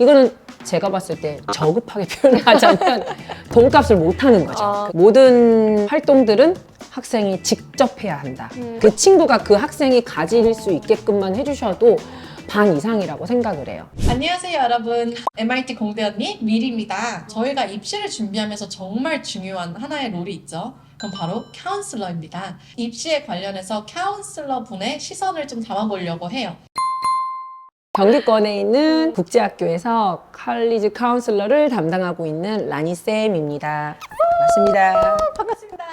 이거는 제가 봤을 때 저급하게 표현을 하자면 돈값을 못하는 거죠. 모든 활동들은 학생이 직접 해야 한다. 그 친구가 그 학생이 가질 수 있게끔만 해주셔도 반 이상이라고 생각을 해요. 안녕하세요 여러분, MIT 공대 언니 미리입니다. 저희가 입시를 준비하면서 정말 중요한 하나의 롤이 있죠. 그럼 바로 카운슬러입니다. 입시에 관련해서 카운슬러 분의 시선을 좀 담아보려고 해요. 경기권에 있는 국제학교에서 칼리지 카운슬러를 담당하고 있는 라니쌤입니다. 반갑습니다. 반갑습니다.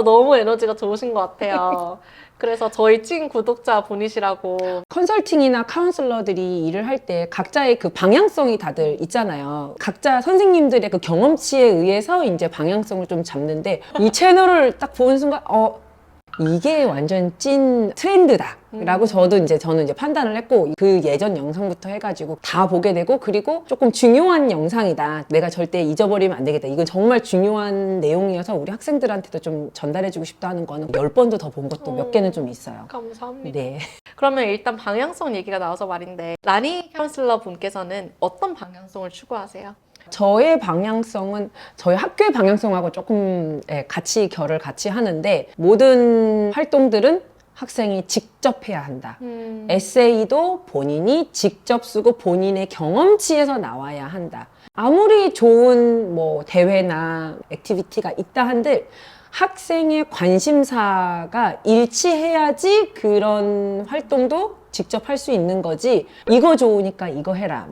너무 에너지가 좋으신 것 같아요. 그래서 저희 찐 구독자 분이시라고. 컨설팅이나 카운슬러들이 일을 할 때 각자의 그 방향성이 다들 있잖아요. 각자 선생님들의 그 경험치에 의해서 이제 방향성을 좀 잡는데 이 채널을 딱 보는 순간 이게 완전 찐 트렌드다 라고 저는 이제 판단을 했고, 그 예전 영상부터 해가지고 다 보게 되고, 그리고 조금 중요한 영상이다, 내가 절대 잊어버리면 안 되겠다, 이건 정말 중요한 내용이어서 우리 학생들한테도 좀 전달해주고 싶다 하는 거는 10번도 더 본 것도 몇 개는 좀 있어요. 감사합니다. 네. 그러면 일단 방향성 얘기가 나와서 말인데, 라니 카운슬러 분께서는 어떤 방향성을 추구하세요? 저의 방향성은 저희 학교의 방향성하고 조금 같이 결을 같이 하는데, 모든 활동들은 학생이 직접 해야 한다. 에세이도 본인이 직접 쓰고 본인의 경험치에서 나와야 한다. 아무리 좋은 대회나 액티비티가 있다 한들 학생의 관심사가 일치해야지 그런 활동도 직접 할 수 있는 거지, 이거 좋으니까 이거 해라,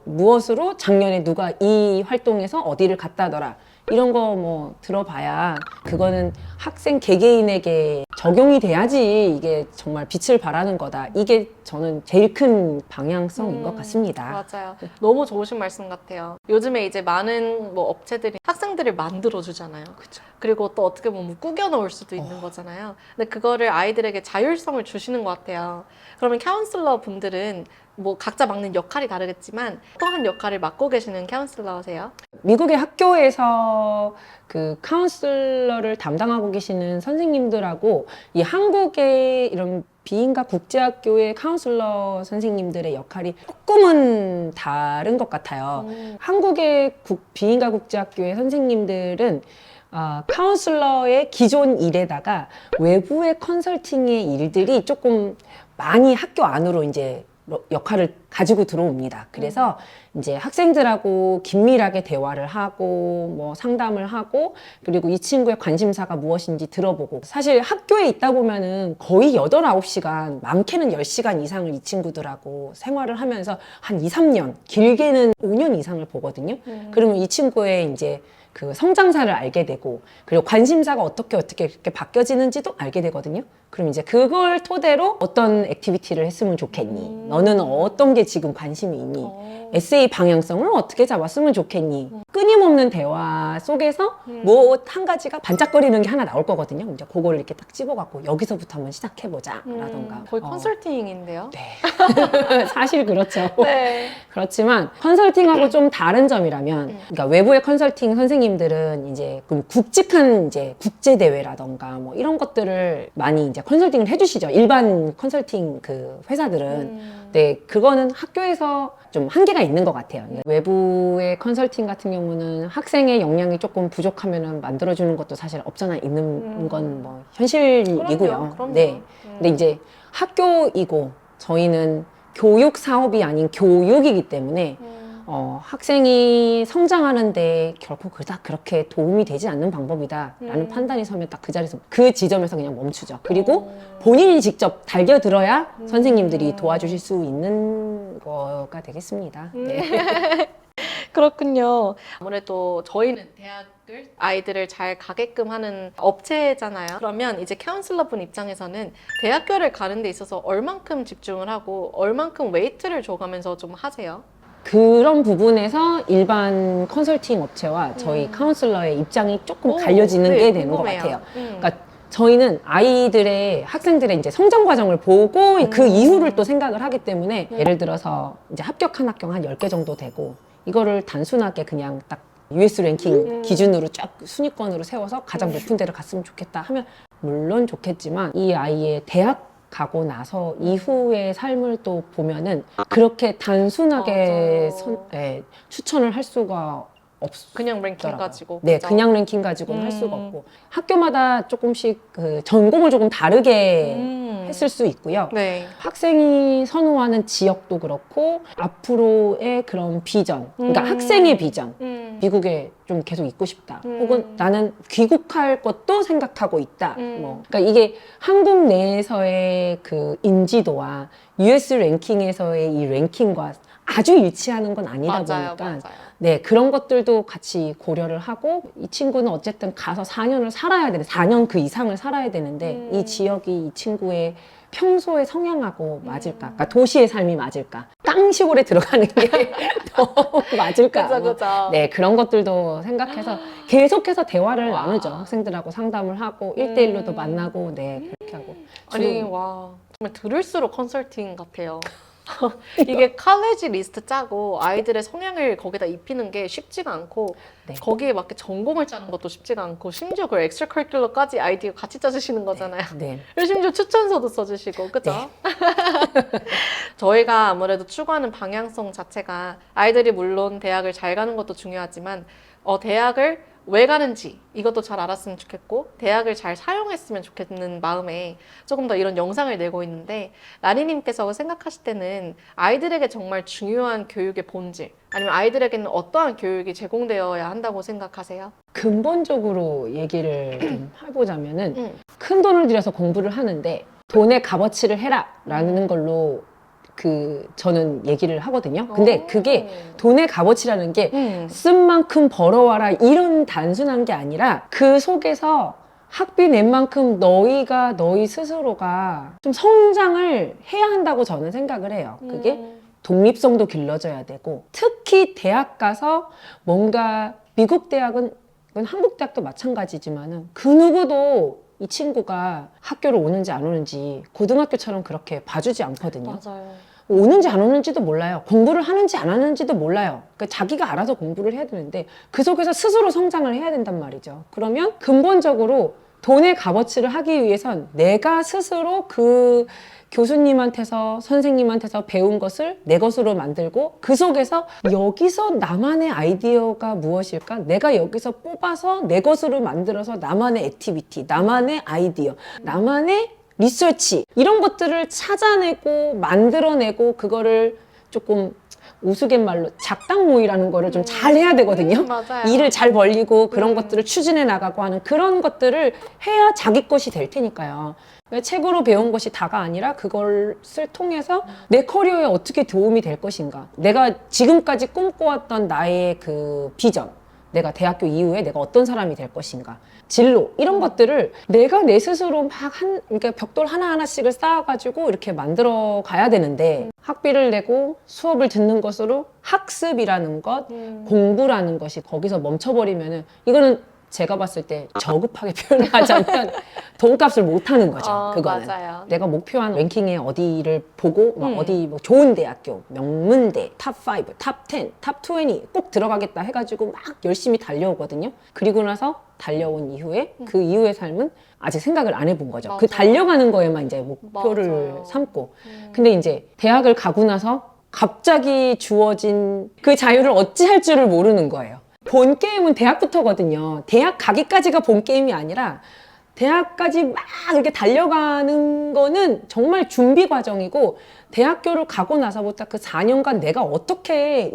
무엇으로 작년에 누가 이 활동에서 어디를 갔다더라, 이런 거 들어봐야 그거는 학생 개개인에게 적용이 돼야지 이게 정말 빛을 발하는 거다. 이게 저는 제일 큰 방향성인 것 같습니다. 맞아요. 너무 좋으신 말씀 같아요. 요즘에 이제 많은 업체들이 학생들을 만들어주잖아요. 그쵸. 그리고 또 어떻게 보면 꾸겨 넣을 수도 있는 거잖아요. 근데 그거를 아이들에게 자율성을 주시는 것 같아요. 그러면 카운슬러 분들은 각자 맡는 역할이 다르겠지만 어떠한 역할을 맡고 계시는 카운슬러세요? 미국의 학교에서 그 카운슬러를 담당하고 계시는 선생님들하고 이 한국의 이런 비인가 국제학교의 카운슬러 선생님들의 역할이 조금은 다른 것 같아요. 한국의 비인가 국제학교의 선생님들은 카운슬러의 기존 일에다가 외부의 컨설팅의 일들이 조금 많이 학교 안으로 이제 역할을 가지고 들어옵니다. 그래서 이제 학생들하고 긴밀하게 대화를 하고 상담을 하고, 그리고 이 친구의 관심사가 무엇인지 들어보고, 사실 학교에 있다 보면은 거의 8, 9시간, 많게는 10시간 이상을 이 친구들하고 생활을 하면서 한 2, 3년, 길게는 5년 이상을 보거든요. 그러면 이 친구의 이제 그 성장사를 알게 되고, 그리고 관심사가 어떻게 이렇게 바뀌어지는지도 알게 되거든요. 그럼 이제 그걸 토대로 어떤 액티비티를 했으면 좋겠니? 너는 어떤 게 지금 관심이 있니? 에세이 방향성을 어떻게 잡았으면 좋겠니? 끊임없는 대화 속에서 한 가지가 반짝거리는 게 하나 나올 거거든요. 이제 그걸 이렇게 딱 집어갖고 여기서부터 한번 시작해보자 라던가. 거의 컨설팅인데요. 네. 사실 그렇죠. 네. 그렇지만 컨설팅하고 좀 다른 점이라면, 그러니까 외부의 컨설팅 선생님들은 이제 굵직한 이제 국제 대회라던가 이런 것들을 많이 이제 컨설팅을 해주시죠. 일반 컨설팅 그 회사들은. 네, 그거는 학교에서 좀 한계가 있는 것 같아요. 외부의 컨설팅 같은 경우는 학생의 역량이 조금 부족하면 만들어주는 것도 사실 없잖아 있는 건 현실이고요. 그럼요. 네. 근데 이제 학교이고 저희는 교육 사업이 아닌 교육이기 때문에 학생이 성장하는데 결코 그닥 그렇게 도움이 되지 않는 방법이다라는 판단이 서면 딱 그 자리에서, 그 지점에서 그냥 멈추죠. 그리고 본인이 직접 달겨들어야 선생님들이 도와주실 수 있는 거가 되겠습니다. 네. 그렇군요. 아무래도 저희는 대학을 아이들을 잘 가게끔 하는 업체잖아요. 그러면 이제 카운슬러 분 입장에서는 대학교를 가는 데 있어서 얼만큼 집중을 하고 얼만큼 웨이트를 줘가면서 좀 하세요? 그런 부분에서 일반 컨설팅 업체와 저희 카운슬러의 입장이 조금 갈려지는 게 되는 것 같아요. 그러니까 저희는 학생들의 이제 성장 과정을 보고 그 이후를 또 생각을 하기 때문에, 예를 들어서 이제 합격한 학교가 한 10개 정도 되고, 이거를 단순하게 그냥 딱 US 랭킹 기준으로 쫙 순위권으로 세워서 가장 높은 데를 갔으면 좋겠다 하면 물론 좋겠지만, 이 아이의 대학 가고 나서 이후의 삶을 또 보면은 그렇게 단순하게 맞아요. 추천을 할 수가 없어요. 그냥 랭킹 가지고. 네, 그죠? 그냥 랭킹 가지고는 할 수가 없고 학교마다 조금씩 그 전공을 조금 다르게 했을 수 있고요. 네. 학생이 선호하는 지역도 그렇고 앞으로의 그런 비전, 그러니까 학생의 비전, 미국에 좀 계속 있고 싶다. 혹은 나는 귀국할 것도 생각하고 있다. 뭐, 그러니까 이게 한국 내에서의 그 인지도와 US 랭킹에서의 이 랭킹과 아주 일치하는 건 아니다 맞아요, 보니까 맞아요. 네, 그런 것들도 같이 고려를 하고 이 친구는 어쨌든 가서 4년을 살아야 되는데 4년 그 이상을 살아야 되는데 이 지역이 이 친구의 평소의 성향하고 맞을까? 그러니까 도시의 삶이 맞을까? 땅 시골에 들어가는 게 더 맞을까? 그죠, 뭐, 그죠. 네, 그런 것들도 생각해서 계속해서 대화를 나누죠. 학생들하고 상담을 하고 1대1로도 만나고 네, 그렇게 하고. 아니, 주로 와. 정말 들을수록 컨설팅 같아요. 이게 칼레지 리스트 짜고 아이들의 성향을 거기다 입히는 게 쉽지가 않고 네. 거기에 맞게 전공을 짜는 것도 쉽지가 않고 심지어 그 엑스트라 커리큘러까지 아이디어 같이 짜주시는 거잖아요. 네. 그리고 심지어 추천서도 써주시고 그죠? 저희가 아무래도 추구하는 방향성 자체가 아이들이 물론 대학을 잘 가는 것도 중요하지만 대학을 왜 가는지 이것도 잘 알았으면 좋겠고 대학을 잘 사용했으면 좋겠는 마음에 조금 더 이런 영상을 내고 있는데 라니님께서 생각하실 때는 아이들에게 정말 중요한 교육의 본질 아니면 아이들에게는 어떠한 교육이 제공되어야 한다고 생각하세요? 근본적으로 얘기를 좀 해보자면은 큰 돈을 들여서 공부를 하는데 돈의 값어치를 해라라는 걸로 저는 얘기를 하거든요. 근데 그게 돈의 값어치라는 게 쓴 만큼 벌어와라 이런 단순한 게 아니라 그 속에서 학비 낸 만큼 너희 스스로가 좀 성장을 해야 한다고 저는 생각을 해요. 그게 독립성도 길러져야 되고 특히 대학 가서 뭔가 미국 대학은 이건 한국 대학도 마찬가지지만은 그 누구도 이 친구가 학교를 오는지 안 오는지 고등학교처럼 그렇게 봐주지 않거든요. 맞아요. 오는지 안 오는지도 몰라요. 공부를 하는지 안 하는지도 몰라요. 그러니까 자기가 알아서 공부를 해야 되는데 그 속에서 스스로 성장을 해야 된단 말이죠. 그러면 근본적으로 돈의 값어치를 하기 위해선 내가 스스로 그 교수님한테서 선생님한테서 배운 것을 내 것으로 만들고 그 속에서 여기서 나만의 아이디어가 무엇일까? 내가 여기서 뽑아서 내 것으로 만들어서 나만의 액티비티, 나만의 아이디어, 나만의 리서치 이런 것들을 찾아내고 만들어내고 그거를 조금 우스갯말로 작당모의라는 거를 좀 잘 해야 되거든요. 맞아요. 일을 잘 벌리고 그런 것들을 추진해 나가고 하는 그런 것들을 해야 자기 것이 될 테니까요. 책으로 배운 것이 다가 아니라 그것을 통해서 내 커리어에 어떻게 도움이 될 것인가. 내가 지금까지 꿈꿔왔던 나의 그 비전. 내가 대학교 이후에 내가 어떤 사람이 될 것인가. 진로 이런 것들을 내가 내 스스로 그러니까 벽돌 하나하나씩을 쌓아가지고 이렇게 만들어 가야 되는데 학비를 내고 수업을 듣는 것으로 학습이라는 것, 공부라는 것이 거기서 멈춰버리면은 이거는 제가 봤을 때 저급하게 표현을 하자면 돈값을 못 하는 거죠. 그거는. 맞아요. 내가 목표한 랭킹에 어디를 보고 막 어디 뭐 좋은 대학교, 명문대, 탑5, 탑10, 탑20 꼭 들어가겠다 해가지고 막 열심히 달려오거든요. 그리고 나서 달려온 이후에 그 이후의 삶은 아직 생각을 안 해본 거죠. 그 맞아요. 달려가는 거에만 이제 목표를 맞아요. 삼고. 근데 이제 대학을 가고 나서 갑자기 주어진 그 자유를 어찌할 줄을 모르는 거예요. 본 게임은 대학부터거든요. 대학 가기까지가 본 게임이 아니라 대학까지 막 이렇게 달려가는 거는 정말 준비 과정이고 대학교를 가고 나서부터 그 4년간 내가 어떻게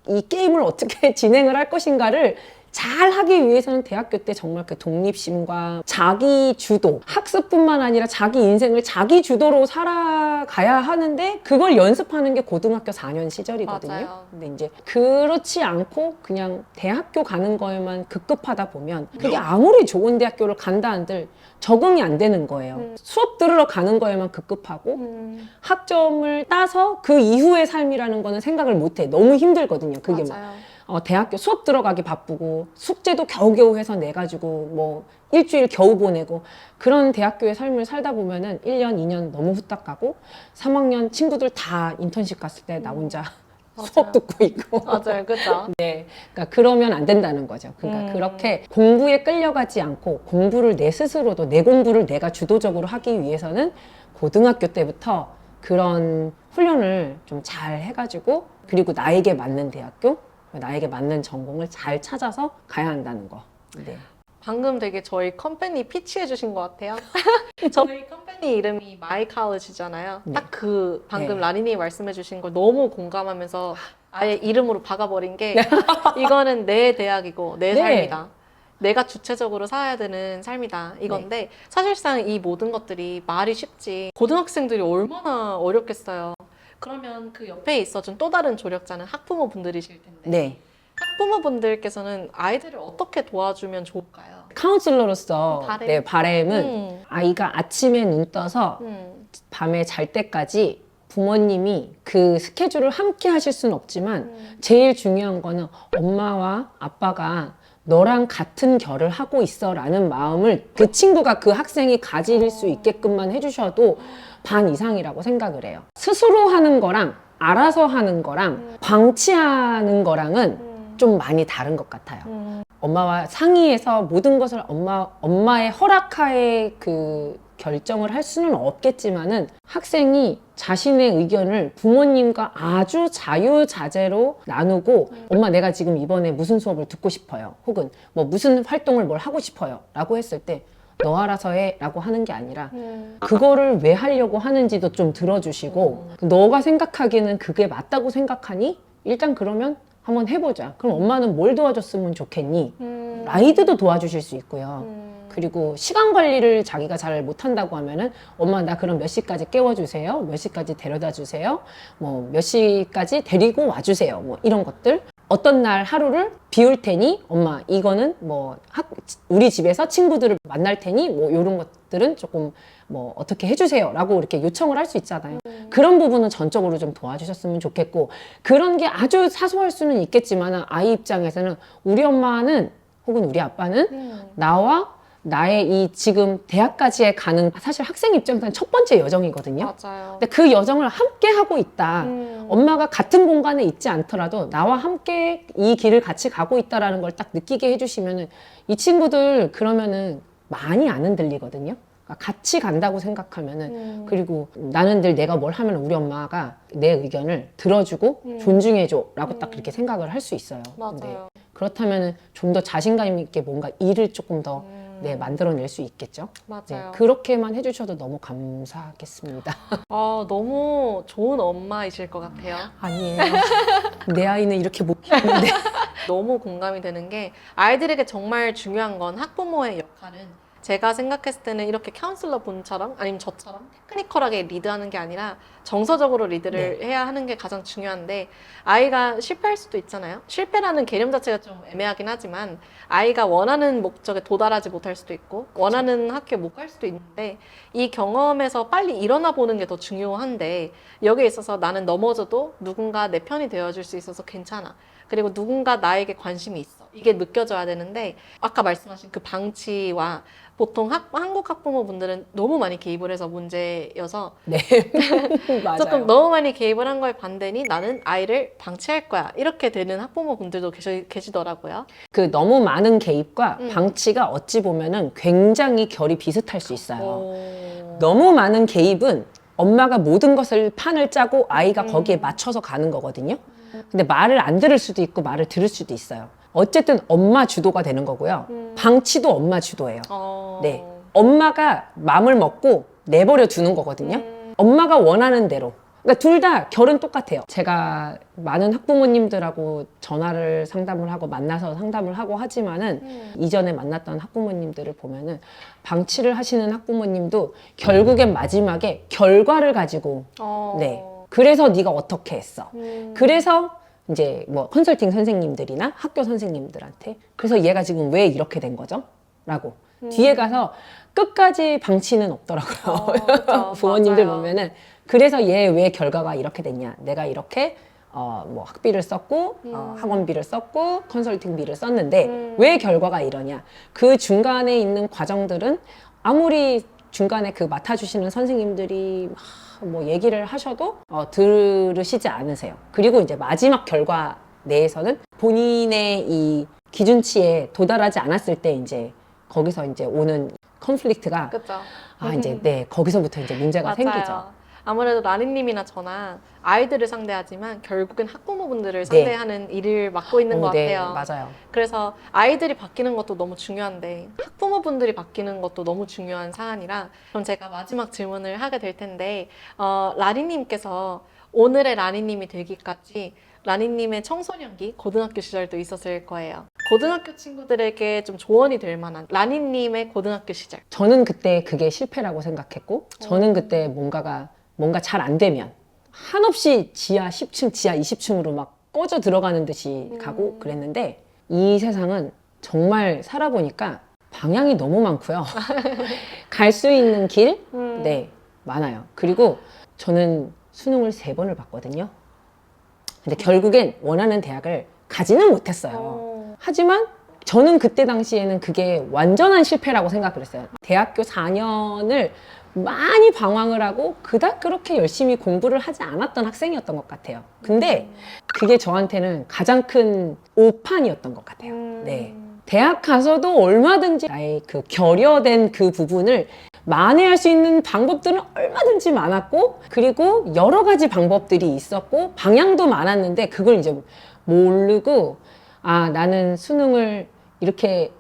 이 게임을 어떻게 진행을 할 것인가를 잘 하기 위해서는 대학교 때 정말 그 독립심과 자기 주도, 학습뿐만 아니라 자기 인생을 자기 주도로 살아가야 하는데 그걸 연습하는 게 고등학교 4년 시절이거든요. 맞아요. 근데 이제 그렇지 않고 그냥 대학교 가는 거에만 급급하다 보면 그게 아무리 좋은 대학교를 간다 한들 적응이 안 되는 거예요. 수업 들으러 가는 거에만 급급하고 학점을 따서 그 이후의 삶이라는 거는 생각을 못 해. 너무 힘들거든요. 그게 막. 맞아요. 대학교 수업 들어가기 바쁘고 숙제도 겨우겨우 해서 내가지고 뭐 일주일 겨우 보내고 그런 대학교의 삶을 살다 보면은 1년, 2년 너무 후딱 가고 3학년 친구들 다 인턴십 갔을 때 나 혼자 수업 듣고 있고 맞아요. 그죠? 네, 그러니까 그러면 안 된다는 거죠. 그러니까 그렇게 공부에 끌려가지 않고 공부를 내 스스로도 내 공부를 내가 주도적으로 하기 위해서는 고등학교 때부터 그런 훈련을 좀 잘 해가지고 그리고 나에게 맞는 대학교, 나에게 맞는 전공을 잘 찾아서 가야 한다는 거. 네. 방금 되게 저희 컴퍼니 피치해 주신 것 같아요. 저희 컴퍼니 이름이 마이 칼리지잖아요. 네. 딱 그 방금 네. 라니님 말씀해 주신 걸 너무 공감하면서 아예 이름으로 박아버린 게 이거는 내 대학이고 내 네. 삶이다. 내가 주체적으로 살아야 되는 삶이다. 이건데 사실상 이 모든 것들이 말이 쉽지 고등학생들이 얼마나 어렵겠어요. 그러면 그 옆에 있어준 또 다른 조력자는 학부모분들이실 텐데 네. 학부모분들께서는 아이들을 어떻게 도와주면 좋을까요? 카운슬러로서 바램. 내 바램은 아이가 아침에 눈 떠서 밤에 잘 때까지 부모님이 그 스케줄을 함께 하실 수는 없지만 제일 중요한 거는 엄마와 아빠가 너랑 같은 결을 하고 있어 라는 마음을 그 친구가 그 학생이 가질 수 있게끔만 해주셔도 반 이상이라고 생각을 해요. 스스로 하는 거랑 알아서 하는 거랑 방치하는 거랑은 좀 많이 다른 것 같아요. 엄마와 상의해서 모든 것을 엄마의 허락하에 그 결정을 할 수는 없겠지만은 학생이 자신의 의견을 부모님과 아주 자유자재로 나누고 엄마 내가 지금 이번에 무슨 수업을 듣고 싶어요. 혹은 뭐 무슨 활동을 뭘 하고 싶어요. 라고 했을 때 너 알아서 해 라고 하는 게 아니라 그거를 왜 하려고 하는지도 좀 들어주시고 너가 생각하기에는 그게 맞다고 생각하니? 일단 그러면 한번 해보자. 그럼 엄마는 뭘 도와줬으면 좋겠니? 아이들도 도와주실 수 있고요. 그리고 시간 관리를 자기가 잘 못한다고 하면은 엄마 나 그럼 몇 시까지 깨워주세요. 몇 시까지 데려다 주세요. 뭐 몇 시까지 데리고 와주세요. 뭐 이런 것들. 어떤 날 하루를 비울 테니 엄마 이거는 뭐 우리 집에서 친구들을 만날 테니 뭐 이런 것들은 조금 뭐 어떻게 해주세요 라고 이렇게 요청을 할 수 있잖아요. 그런 부분은 전적으로 좀 도와주셨으면 좋겠고 그런 게 아주 사소할 수는 있겠지만 아이 입장에서는 우리 엄마는 혹은 우리 아빠는 나와 나의 이 지금 대학까지의 가는 사실 학생 입장에서는 첫 번째 여정이거든요. 맞아요. 근데 그 여정을 함께 하고 있다. 엄마가 같은 공간에 있지 않더라도 나와 함께 이 길을 같이 가고 있다라는 걸 딱 느끼게 해주시면은 이 친구들 그러면은 많이 안 흔들리거든요. 그러니까 같이 간다고 생각하면은 그리고 나는 늘 내가 뭘 하면 우리 엄마가 내 의견을 들어주고 존중해줘라고 딱 그렇게 생각을 할 수 있어요. 근데 맞아요. 그렇다면은 좀 더 자신감 있게 뭔가 일을 조금 더 만들어낼 수 있겠죠. 맞아요. 네, 그렇게만 해주셔도 너무 감사하겠습니다. 너무 좋은 엄마이실 것 같아요. 아니에요. 내 아이는 이렇게 못 키우는데. 너무 공감이 되는 게 아이들에게 정말 중요한 건 학부모의 역할은 제가 생각했을 때는 이렇게 카운슬러 분처럼 아니면 저처럼 테크니컬하게 리드하는 게 아니라 정서적으로 리드를 해야 하는 게 가장 중요한데 아이가 실패할 수도 있잖아요. 실패라는 개념 자체가 좀 애매하긴 하지만 아이가 원하는 목적에 도달하지 못할 수도 있고 원하는 학교에 못 갈 수도 있는데 이 경험에서 빨리 일어나 보는 게 더 중요한데 여기에 있어서 나는 넘어져도 누군가 내 편이 되어줄 수 있어서 괜찮아. 그리고 누군가 나에게 관심이 있어. 이게 느껴져야 되는데 아까 말씀하신 그 방치와 보통 한국 학부모분들은 너무 많이 개입을 해서 문제여서 네. 맞아요. 조금 너무 많이 개입을 한 거에 반대니 나는 아이를 방치할 거야. 이렇게 되는 학부모분들도 계시더라고요. 그 너무 많은 개입과 방치가 어찌 보면은 굉장히 결이 비슷할 수 있어요. 너무 많은 개입은 엄마가 모든 것을 판을 짜고 아이가 거기에 맞춰서 가는 거거든요. 근데 말을 안 들을 수도 있고 말을 들을 수도 있어요. 어쨌든 엄마 주도가 되는 거고요. 방치도 엄마 주도예요. 네. 엄마가 마음을 먹고 내버려 두는 거거든요. 엄마가 원하는 대로. 그러니까 둘 다 결은 똑같아요. 제가 많은 학부모님들하고 전화를 상담을 하고 만나서 상담을 하고 하지만은 이전에 만났던 학부모님들을 보면은 방치를 하시는 학부모님도 결국엔 마지막에 결과를 가지고 네. 그래서 네가 어떻게 했어? 그래서 이제 뭐 컨설팅 선생님들이나 학교 선생님들한테 그래서 얘가 지금 왜 이렇게 된 거죠? 라고 뒤에 가서 끝까지 방치는 없더라고요. 그쵸. 부모님들 맞아요. 보면은 그래서 얘 왜 결과가 이렇게 됐냐? 내가 이렇게 뭐 학비를 썼고 학원비를 썼고 컨설팅비를 썼는데 왜 결과가 이러냐? 그 중간에 있는 과정들은 아무리 중간에 그 맡아주시는 선생님들이 뭐 얘기를 하셔도 들으시지 않으세요. 그리고 이제 마지막 결과 내에서는 본인의 이 기준치에 도달하지 않았을 때 이제 거기서 이제 오는 컨플릭트가 그렇죠. 이제 네 거기서부터 이제 문제가 생기죠. 아무래도 라니님이나 저나 아이들을 상대하지만 결국엔 학부모분들을 네. 상대하는 일을 맡고 있는 것 네, 같아요. 맞아요. 그래서 아이들이 바뀌는 것도 너무 중요한데 학부모분들이 바뀌는 것도 너무 중요한 사안이라 그럼 제가 마지막 질문을 하게 될 텐데 라니님께서 오늘의 라니님이 되기까지 라니님의 청소년기, 고등학교 시절도 있었을 거예요. 고등학교 친구들에게 좀 조언이 될 만한 라니님의 고등학교 시절. 저는 그때 그게 실패라고 생각했고 저는 그때 뭔가 잘 안 되면 한없이 지하 10층, 지하 20층으로 막 꺼져 들어가는 듯이 가고 그랬는데 이 세상은 정말 살아보니까 방향이 너무 많고요. 갈 수 있는 길, 네, 많아요. 그리고 저는 수능을 3번을 봤거든요. 근데 결국엔 원하는 대학을 가지는 못했어요. 하지만 저는 그때 당시에는 그게 완전한 실패라고 생각을 했어요. 대학교 4년을 많이 방황을 하고 그닥 그렇게 열심히 공부를 하지 않았던 학생이었던 것 같아요. 근데 그게 저한테는 가장 큰 오판이었던 것 같아요. 네. 대학 가서도 얼마든지 나의 그 결여된 그 부분을 만회할 수 있는 방법들은 얼마든지 많았고 그리고 여러 가지 방법들이 있었고 방향도 많았는데 그걸 이제 모르고 나는 수능을 이렇게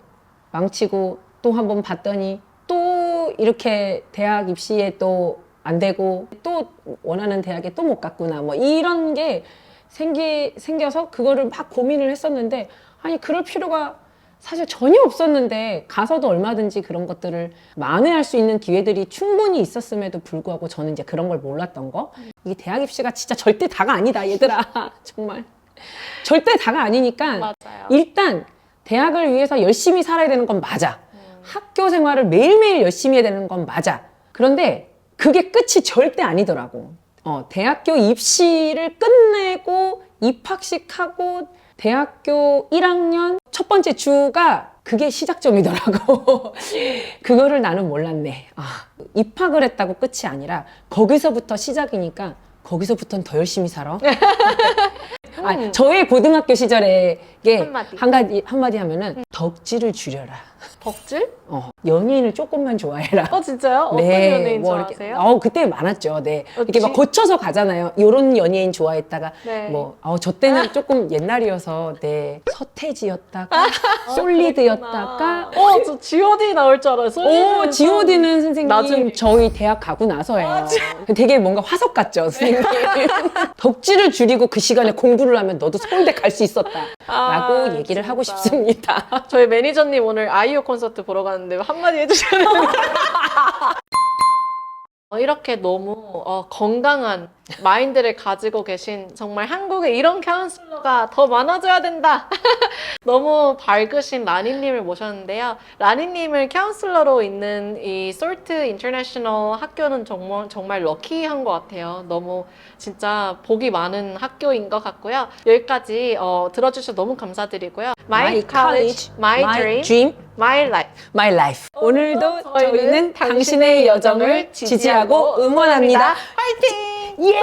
망치고 또 한 번 봤더니 또 이렇게 대학 입시에 또 안 되고 또 원하는 대학에 또 못 갔구나 뭐 이런 게 생겨서 그거를 막 고민을 했었는데 아니 그럴 필요가 사실 전혀 없었는데 가서도 얼마든지 그런 것들을 만회할 수 있는 기회들이 충분히 있었음에도 불구하고 저는 이제 그런 걸 몰랐던 거 이게 대학 입시가 진짜 절대 다가 아니다 얘들아 정말 절대 다가 아니니까 맞아요. 일단 대학을 위해서 열심히 살아야 되는 건 맞아. 학교 생활을 매일매일 열심히 해야 되는 건 맞아. 그런데 그게 끝이 절대 아니더라고. 대학교 입시를 끝내고 입학식하고 대학교 1학년 첫 번째 주가 그게 시작점이더라고. 그거를 나는 몰랐네. 입학을 했다고 끝이 아니라 거기서부터 시작이니까 거기서부터는 더 열심히 살아. 저의 고등학교 시절에 한마디 하면은 덕질을 줄여라. 덕질? 연예인을 조금만 좋아해라. 진짜요? 어떤 네, 연예인 뭐 좋아하세요? 그때 많았죠. 네. 이렇게 막 거쳐서 가잖아요. 요런 연예인 좋아했다가 네. 저 때는 조금 옛날이어서 네. 서태지였다가 솔리드였다가 저 G.O.D 나올 줄 알아요. G.O.D는 선생님 나중에. 저희 대학 가고 나서예요. 되게 뭔가 화석 같죠, 선생님. 덕질을 줄이고 그 시간에 공부를 하면 너도 서울대 갈 수 있었다. 라고 얘기를 하고 진짜. 싶습니다. 저희 매니저님 오늘 아이유 콘서트 보러 가는데 한마디 해주셔야 됩니다. 이렇게 너무 건강한 마인드를 가지고 계신 정말 한국에 이런 카운슬러가 더 많아져야 된다. 너무 밝으신 라니님을 모셨는데요. 라니님을 카운슬러로 있는 이 솔트 인터내셔널 학교는 정말 럭키한 것 같아요. 너무 진짜 복이 많은 학교인 것 같고요. 여기까지 들어주셔서 너무 감사드리고요. My college, my dream, my life. My life. 오늘도 저희는 당신의 여정을 지지하고 응원합니다. 화이팅! 예!